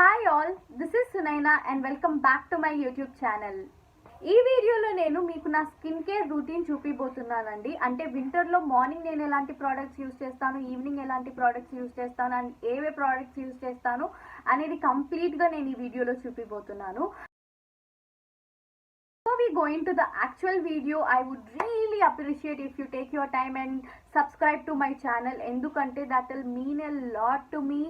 Hi all, this is Sunaina and welcome back to my YouTube channel. ఈ వీడియోలో నేను మీకు నా స్కిన్ కేర్ రూటీన్ చూపిపోతున్నానండి. అంటే వింటర్లో మార్నింగ్ నేను ఎలాంటి ప్రోడక్ట్స్ యూజ్ చేస్తాను, ఈవినింగ్ ఎలాంటి ప్రోడక్ట్స్ యూజ్ చేస్తాను అండ్ ఏవే ప్రోడక్ట్స్ యూజ్ చేస్తాను అనేది కంప్లీట్గా నేను ఈ వీడియోలో చూపిపోతున్నాను. Before we go into the actual video, I would really appreciate if you take your time and subscribe to my channel. Endukante that will mean a lot to me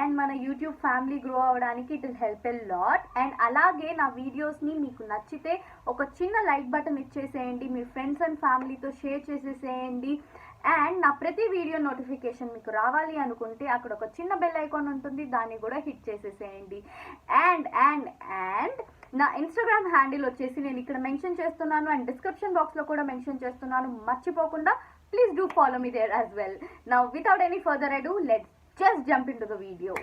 and mana YouTube family grow avvadaniki it will help a lot. And alage na videos ni meeku nachite oka chinna like button ichcheseyandi, me friends and ఫ్యామిలీతో share చేసేసేయండి. And నా ప్రతి video notification మీకు రావాలి అనుకుంటే అక్కడ ఒక చిన్న బెల్ ఐకాన్ ఉంటుంది, దాన్ని కూడా హిట్ చేసేసేయండి. అండ్ నా ఇన్స్టాగ్రామ్ హ్యాండిల్ వచ్చేసి నేను ఇక్కడ మెన్షన్ చేస్తున్నాను అండ్ డిస్క్రిప్షన్ బాక్స్లో కూడా మెన్షన్ చేస్తున్నాను, మర్చిపోకుండా please do follow me there as well. Now without any further ado let's just jump in to the video.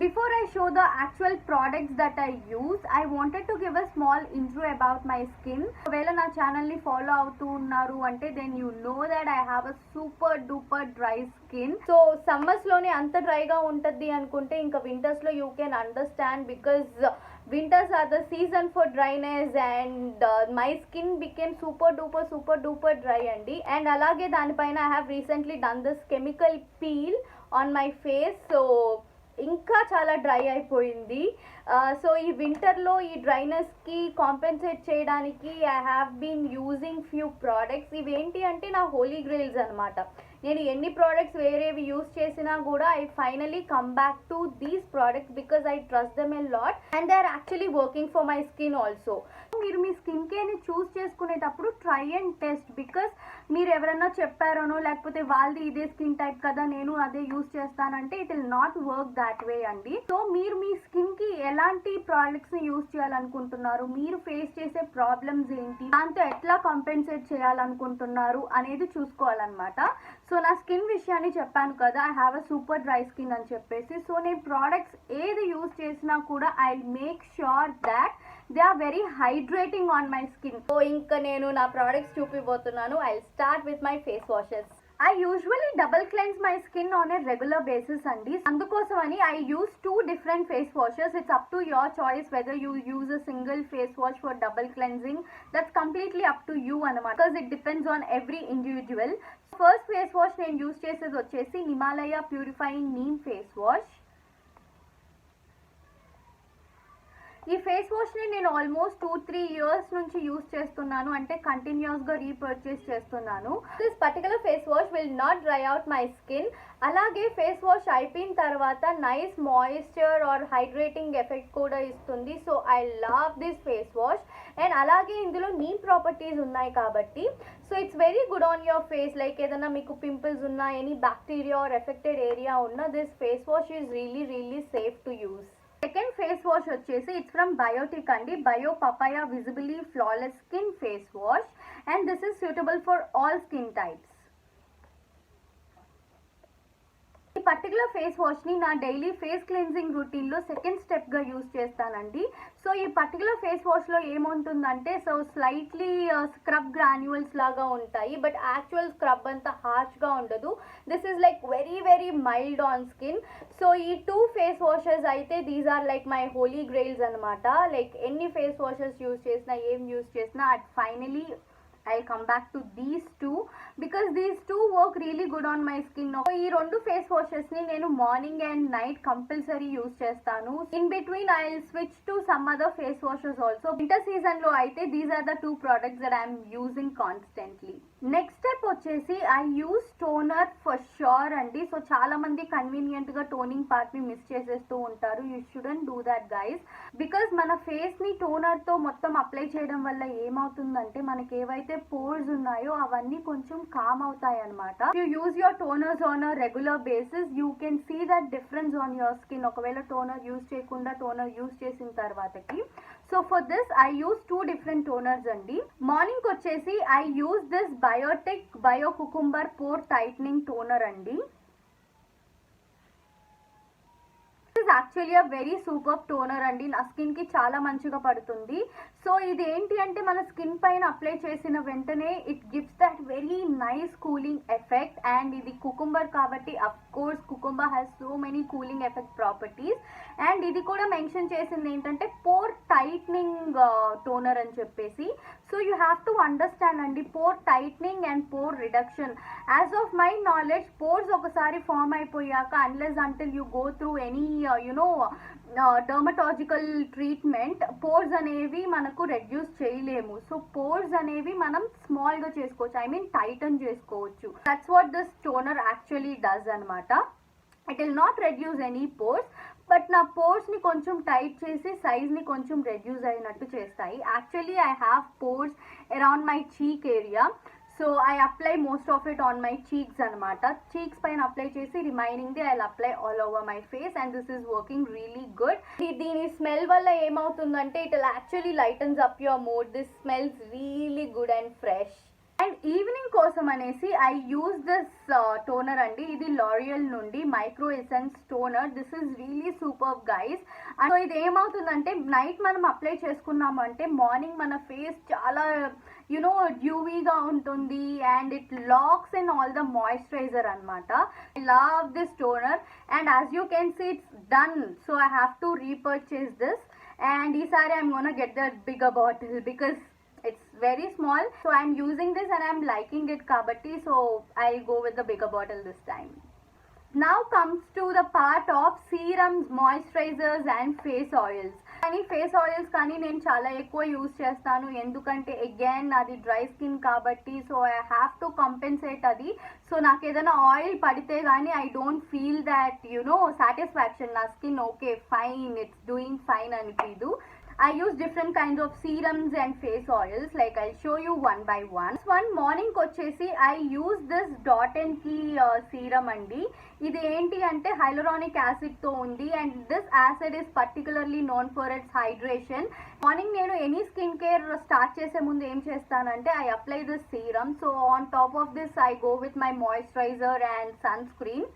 Before I show the actual products that I use, I wanted to give a small intro about my skin. Okavela na channel ni follow avutu unnaru ante then you know that I have a super duper dry skin. So summers lone anta dry ga untadi anukunte inka winters lo you can understand because winters are the season for dryness and my skin became super duper dry andi. And alage dani paina I have recently done this chemical peel on my face, so ఇంకా చాలా dry అయిపోయింది. So ఈ వింటర్లో ఈ డ్రైనెస్కి compensate చేయడానికి I have been using few products. ఇవేంటి అంటే నా హోలీ గ్రెయిల్స్ అనమాట. నేను ఎన్ని ప్రోడక్ట్స్ వేరేవి యూజ్ చేసినా కూడా I finally come back to these products because I trust them a lot and they are actually working for my skin also. మీరు మీ స్కిన్ కేర్ని చూస్ చేసుకునేటప్పుడు ట్రై అండ్ టెస్ట్, బికాస్ మీరు ఎవరైనా చెప్పారనో లేకపోతే వాళ్ళది ఇదే స్కిన్ టైప్ కదా నేను అదే యూజ్ చేస్తానంటే it will not work that వే అండి. సో మీరు మీ స్కిన్కి ఎలాంటి ప్రోడక్ట్స్ని యూజ్ చేయాలనుకుంటున్నారు, మీరు ఫేస్ చేసే ప్రాబ్లమ్స్ ఏంటి, దాంతో ఎట్లా కాంపెన్సేట్ చేయాలనుకుంటున్నారు అనేది చూసుకోవాలన్నమాట. సో నా స్కిన్ విషయాన్ని చెప్పాను కదా, I have a super dry skin అని చెప్పేసి. సో నేను ప్రోడక్ట్స్ ఏది యూజ్ చేసినా కూడా I make sure that they are very hydrating on my skin. So ఇంకా నేను నా ప్రోడక్ట్స్ చూపిపోతున్నాను. I start with my face washes. I usually double cleanse my skin on a regular basis andi. Andukosamani I use two different face washes. It's up to your choice whether you use a single face wash for double cleansing. That's completely up to you anamata because it depends on every individual. First face wash nenu use chesedi vachesi Himalaya Purifying Neem face wash. ఈ face వాష్ని నేను almost 2-3 years నుంచి use చేస్తున్నాను, అంటే కంటిన్యూస్గా రీపర్చేస్ చేస్తున్నాను. This particular face wash will not dry out my skin. అలాగే face wash అయిపోయిన తర్వాత nice moisture or hydrating effect కూడా ఇస్తుంది. So I love this face wash. And అలాగే ఇందులో నీమ్ ప్రాపర్టీస్ ఉన్నాయి కాబట్టి so it's very good on your face. Like ఏదైనా మీకు పింపుల్స్ ఉన్నా, any bacteria or affected area ఉన్నా, this face wash is really safe to use. Second face wash వచ్చేసి it's from Biotique అండి, bio papaya visibly flawless skin face wash and this is suitable for all skin types. ఈ particular face వాష్ని నా daily face cleansing రొటీన్లో second స్టెప్గా use చేస్తానండి. So ఈ particular face వాష్లో ఏముంటుందంటే so slightly scrub granules లాగా ఉంటాయి, but actual scrub అంతా హార్ష్గా ఉండదు. This is like very mild on skin. So ఈ టూ ఫేస్ వాషెస్ అయితే these are like my holy grails అనమాట. లైక్ ఎన్ని ఫేస్ వాషెస్ యూజ్ చేసినా ఏం యూజ్ చేసినా at finally I'll come back to these two because these two work really good on my skin. ఈ రెండు face washes ని నేను morning and night compulsory use చేస్తాను. In between I will switch to some other face washes also. Winter season లో అయితే these are the 2 products that I'm using constantly. Next step వచ్చేసి I use toner for sure అండి. So చాలా మంది convenient గా toning part ని miss చేసేస్తూ ఉంటారు. You shouldn't do that guys, because మన ఫేస్ ని టోనర్ తో మొత్తం అప్లై చేయడం వల్ల ఏమవుతుందంటే మనకి ఏవైతే పోర్స్ ఉన్నాయో అవన్నీ కొంచెం కామ్ అవుతాయి అనమాట. You use your toners on a regular basis you can see that difference on your skin. ఒకవేళ టోనర్ యూజ్ చేయకుండా టోనర్ యూజ్ చేసిన తర్వాతకి. So for this I use 2 different toners అండి. మార్నింగ్ వచ్చేసి I use this Biotique bio cucumber pore tightening toner అండి. Actually a very super toner అండి, నా స్కిన్కి చాలా మంచిగా పడుతుంది. సో ఇది ఏంటి అంటే మన స్కిన్ పైన అప్లై చేసిన వెంటనే it gives that very nice cooling effect. And ఇది కుకుంబర్ కాబట్టి of course cucumber has so many cooling effect properties. And ఇది కూడా మెన్షన్ చేసింది ఏంటంటే పోర్ టైట్నింగ్ టోనర్ అని చెప్పేసి. So you have to understand అండి, pore tightening and pore reduction. As of my knowledge pores ఒకసారి ఫామ్ అయిపోయాక unless until you go through any dermatological treatment pores అనేవి మనకు రెడ్యూస్ చేయలేము. సో పోర్స్ అనేవి మనం స్మాల్గా చేసుకోవచ్చు, ఐ మీన్ టైటన్ చేసుకోవచ్చు. That's what this toner actually does అనమాట. It will not reduce any pores, but నా పోర్స్ని కొంచెం టైట్ చేసి సైజ్ని కొంచెం రెడ్యూస్ అయినట్టు చేస్తాయి. Actually I have pores around my cheek area. So I apply most of it on my cheeks అనమాట. Cheeks పైన అప్లై చేసి రిమైనింగ్ది I apply all over my face and this is working really good. దీని smell వల్ల ఏమవుతుందంటే it will actually lightens up your mood. This smells really good and fresh. And evening కోసం అనేసి I use this toner అండి. ఇది L'Oréal నుండి micro essence toner. This is really super guys. So ఇది ఏమవుతుందంటే నైట్ మనం అప్లై చేసుకున్నాము అంటే మార్నింగ్ మన ఫేస్ చాలా డ్యూవీగా ఉంటుంది and it locks in all the moisturizer అనమాట. I love this toner and as you can see it's done. So I have to repurchase this and ఈసారి I'm gonna get the bigger bottle because it's very small. So I'm using this and I'm liking it kabatti, so I'll go with the bigger bottle this time. Now comes to the part of serums, moisturizers and face oils. కానీ face oils కానీ నేను చాలా ఎక్కువ use చేస్తాను, ఎందుకంటే again నాది dry skin కాబట్టి. So I have to compensate అది. సో నాకు ఏదైనా ఆయిల్ పడితే కానీ I don't feel that satisfaction. నా skin okay fine, it's doing fine అనిపించదు. I use different kinds of serums and face oils, like I'll show you one by one. One morning kochesi I use this Dot & Key serum andi. ఇది ఏంటి అంటే hyaluronic acid తో ఉంది and this acid is particularly known for its hydration. Morning నేను any skin care start చేసే ముందు ఏం చేస్తానంటే I apply this serum. So on top of this I go with my moisturizer and sunscreen.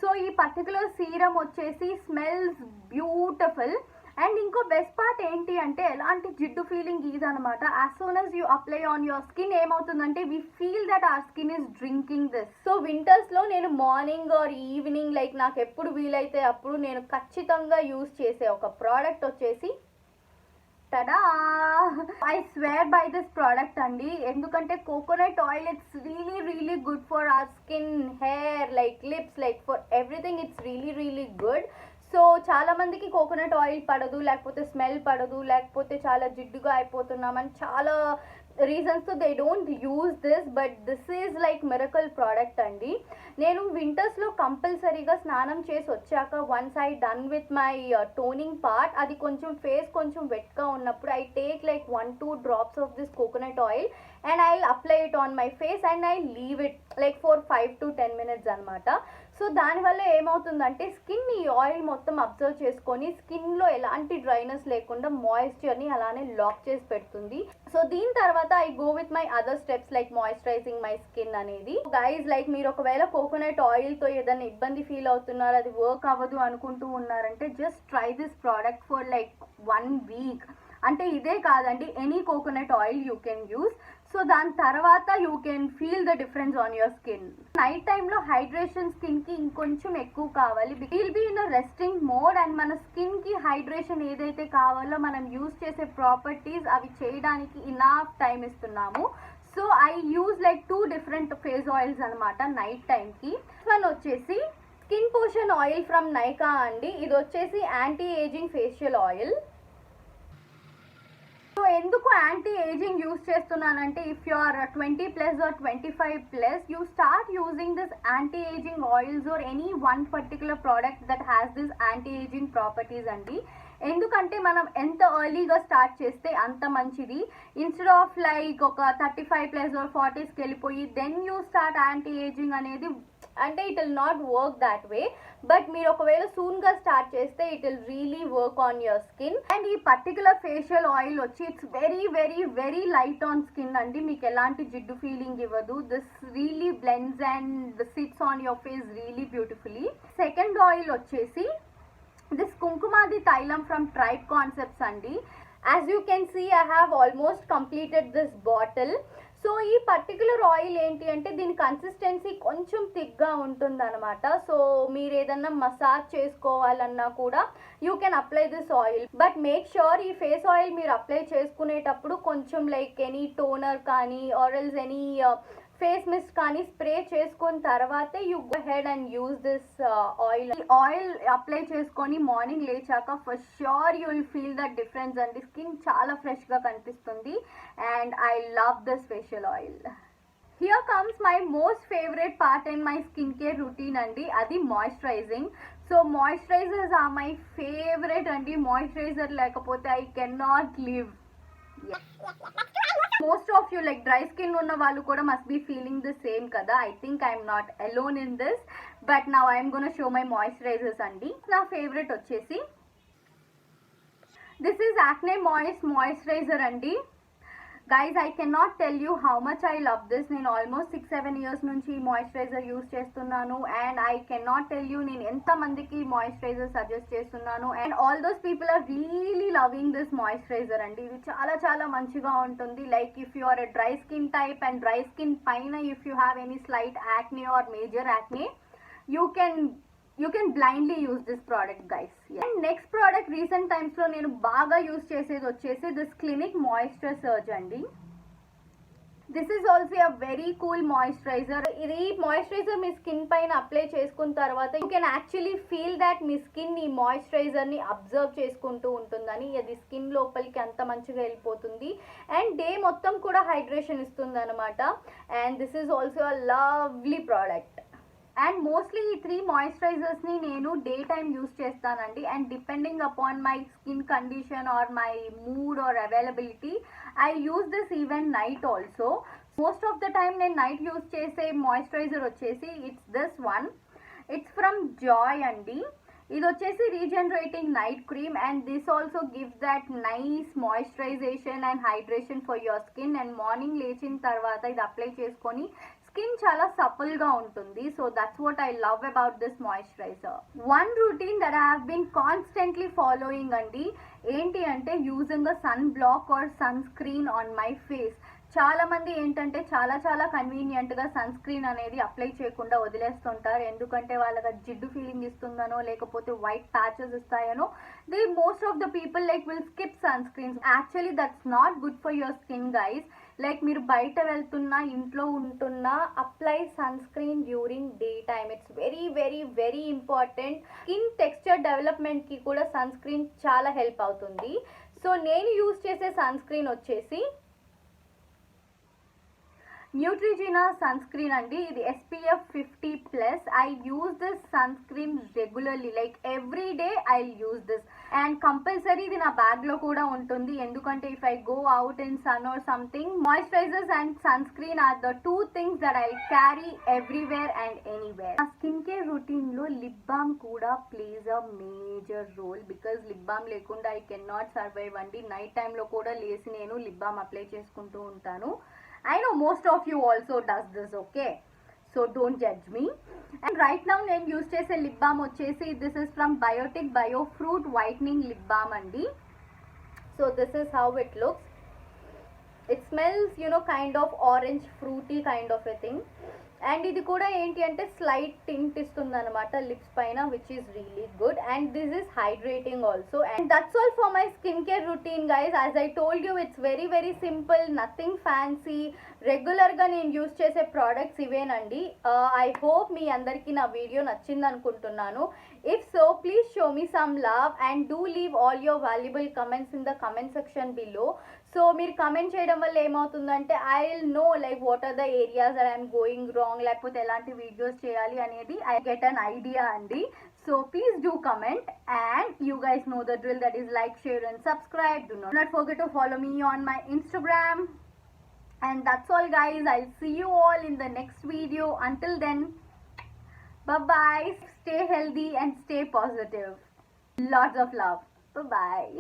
So ఈ particular serum వచ్చేసి smells beautiful. And ఇంకో best part ఏంటి అంటే ఎలాంటి జిడ్డు ఫీలింగ్ ఇదనమాట. As soon as you apply on your skin ఏమవుతుందంటే we feel that our skin is drinking this. So వింటర్స్లో నేను మార్నింగ్ ఆర్ ఈవినింగ్ లైక్ నాకు ఎప్పుడు వీలైతే అప్పుడు నేను ఖచ్చితంగా యూజ్ చేసే ఒక ప్రోడక్ట్ వచ్చేసి ta-da, I swear by this product అండి. ఎందుకంటే coconut oil it's really good for our skin, hair, like lips, like for everything it's really good. So చాలా మందికి కోకోనట్ ఆయిల్ పడదు, లేకపోతే స్మెల్ పడదు, లేకపోతే చాలా జిడ్డుగా అయిపోతున్నామని చాలా రీజన్స్తో they don't use this. But this is like miracle product అండి. నేను వింటర్స్లో కంపల్సరీగా స్నానం చేసి వచ్చాక once I done with my toning part, అది కొంచెం ఫేస్ కొంచెం వెట్గా ఉన్నప్పుడు I take like 1-2 drops of this coconut oil and I will apply it on my face and I leave it like for 5 to 10 minutes అనమాట. సో దానివల్ల ఏమవుతుందంటే skin ఈ ఆయిల్ మొత్తం అబ్జర్వ్ చేసుకొని స్కిన్లో ఎలాంటి డ్రైనెస్ లేకుండా మాయిశ్చర్ని అలానే లాక్ చేసి పెడుతుంది. సో దీని తర్వాత I go with my other steps like moisturising my skin అనేది. గైజ్ లైక్ మీరు ఒకవేళ కోకోనట్ ఆయిల్తో ఏదైనా ఇబ్బంది ఫీల్ అవుతున్నారు, అది వర్క్ అవ్వదు అనుకుంటూ ఉన్నారంటే just try this product for like 1 week. అంటే ఇదే కాదండి, any coconut oil you can use. So దాని తర్వాత you can feel the difference on your skin. Night టైంలో హైడ్రేషన్ స్కిన్కి ఇంకొంచెం ఎక్కువ కావాలి. Will be in a resting mode and మన స్కిన్కి హైడ్రేషన్ ఏదైతే కావాలో మనం యూజ్ చేసే ప్రాపర్టీస్ అవి చేయడానికి ఇనాఫ్ టైం ఇస్తున్నాము. So I use like 2 different face oils అనమాట నైట్ టైంకి. వన్ వచ్చేసి skin potion oil from Nykaa అండి. ఇది వచ్చేసి యాంటీ ఏజింగ్ ఫేషియల్ ఆయిల్. సో ఎందుకు యాంటీ ఏజింగ్ యూజ్ చేస్తున్నానంటే if you are 20+ or 25+, you start using this anti ageing oils or any one particular product that has this anti ageing properties అండి. ఎందుకంటే మనం ఎంత ఎర్లీగా స్టార్ట్ చేస్తే అంత మంచిది. ఇన్స్టెడ్ ఆఫ్ లైక్ ఒక 35+ or 40sకి వెళ్ళిపోయి then you start anti ageing అనేది అంటే it will not work that way. But మీరు ఒకవేళ సూన్గా స్టార్ట్ చేస్తే it will really work on your skin. And ఈ పర్టికులర్ ఫేషియల్ ఆయిల్ వచ్చి it's very light on skin అండి. మీకు ఎలాంటి జిడ్డు ఫీలింగ్ ఇవ్వదు. This really blends and sits on your face really beautifully. Second oil వచ్చేసి this Kumkumadi Thailam from Tribe Concepts andi. As you can see, I have almost completed this bottle. So ఈ particular oil ఏంటి అంటే దీని consistency కొంచెం థిక్గా ఉంటుందన్నమాట. So మీరు ఏదన్నా మసాజ్ చేసుకోవాలన్నా కూడా you can apply this oil. But make sure ఈ ఫేస్ ఆయిల్ మీరు అప్లై చేసుకునేటప్పుడు కొంచెం లైక్ ఎనీ టోనర్ కానీ or else any face mist కానీ స్ప్రే చేసుకున్న తర్వాతే you go ahead and use this oil. Oil apply చేసుకొని మార్నింగ్ లేచాక for sure you will feel the difference అండి. స్కిన్ చాలా ఫ్రెష్గా కనిపిస్తుంది and I love this facial oil. Here comes my most favourite part in my skin care routine అండి, అది moisturising. So moisturisers are my favourite అండి. Moisturiser లేకపోతే I can not live. Most of you like dry skin ఉన్న వాళ్ళు కూడా must be feeling the same కదా. I think I'm not alone in this, but now I'm gonna show my moisturizers అండి. నా favourite వచ్చేసి this is Acne Moist moisturizer అండి. Guys, I cannot tell you how much I love this. నేను almost 6-7 years నుంచి moisturizer use చేస్తున్నాను and I cannot tell you నేను ఎంతమందికి moisturizer suggest చేస్తున్నాను and all those people are really loving this moisturizer అండి. ఇది చాలా చాలా మంచిగా ఉంటుంది. Like if you are a dry skin type and dry skin పైన if you have any slight acne or major acne you can blindly use this product, guys. And next product recent times lo nenu baga use chesedi vachesi this Clinique Moisture Surge andi. This is also a very cool moisturizer. Idi moisturizer me skin పైన apply చేసుకున్న తర్వాత you can actually feel that me skin ఈ moisturiser ని observe చేసుకుంటూ ఉంటుందని. అది skin లోపలికి అంత మంచిగా వెళ్ళిపోతుంది అండ్ డే మొత్తం కూడా హైడ్రేషన్ ఇస్తుంది అనమాట. And this is also a lovely product. And mostly ఈ 3 మాయిశ్చరైజర్స్ని నేను డే టైమ్ యూస్ చేస్తానండి. And depending upon my skin condition or my mood or availability I use this even night also. Most of the time నేను night use చేసే moisturiser వచ్చేసి it's this one. It's from Joy అండి. ఇది వచ్చేసి regenerating night cream and this also gives that nice moisturisation and hydration for your skin. And morning లేచిన తర్వాత ఇది apply చేసుకొని స్కిన్ చాలా సఫల్ గా ఉంటుంది. So that's what I love about this moisturiser. One routine that I have been constantly following అండి ఏంటి అంటే using a sunblock or sunscreen on my face. చాలా మంది ఏంటంటే చాలా చాలా కన్వీనియంట్ గా సన్ స్క్రీన్ అనేది అప్లై చేయకుండా వదిలేస్తుంటారు. ఎందుకంటే వాళ్ళకి జిడ్డు ఫీలింగ్ ఇస్తుందనో లేకపోతే వైట్ ప్యాచెస్ ఇస్తాయనో they most of the people like will skip sunscreens. Actually that's not good for your skin guys. Like మీరు బయట వెళ్తున్నా ఇంట్లో ఉంటున్నా apply sunscreen during day time. It's very very very important. Skin texture development కి కూడా sunscreen చాలా help అవుతుంది. So నేను యూజ్ చేసే సన్ స్క్రీన్ వచ్చేసి న్యూట్రిజినా సన్ స్క్రీన్ అండి. ఇది SPF 50+. I use this sun screen regularly like every day I use this and compulsory ఇది నా బ్యాగ్ లో కూడా ఉంటుంది. ఎందుకంటే if I go out in sun or something moisturisers and sunscreen are the 2 things that I carry everywhere and anywhere. నా skin care routine లో lip balm కూడా plays a major role because lip balm లేకుండా I can not survive అండి. Night టైంలో కూడా లేసి నేను lip balm apply చేసుకుంటూ ఉంటాను. I know most of you also does this, okay? So don't judge me. And right now నేను use చేసే లిప్ బామ్ వచ్చేసి this is from Biotic Bio Fruit Whitening Lip Balm అండి. So this is how it looks. It smells, you know, kind of orange fruity kind of a thing. And ఇది కూడా ఏంటి అంటే slight tint ఇస్తుంది అనమాట lips పైన which is really good and this is hydrating also. And that's all for my skin care routine guys. As I told you it's very very simple, nothing fancy. రెగ్యులర్గా నేను use చేసే products ఇవేనండి. I hope మీ అందరికీ నా video నచ్చింది అనుకుంటున్నాను. If so please show me some love and do leave all your valuable comments in the comment section below. So మీరు comment చేయడం వల్ల ఏమవుతుందంటే I will know like what are the areas that I'm going wrong, లేకపోతే ఎలాంటి videos చేయాలి అనేది I get an idea అండి. So please do comment and you guys know the drill, that is like, share and subscribe. Do not forget to follow me on my Instagram. And that's all guys. I'll see you all in the next video. Until then, bye bye. Stay healthy and stay positive. Lots of love. Bye bye.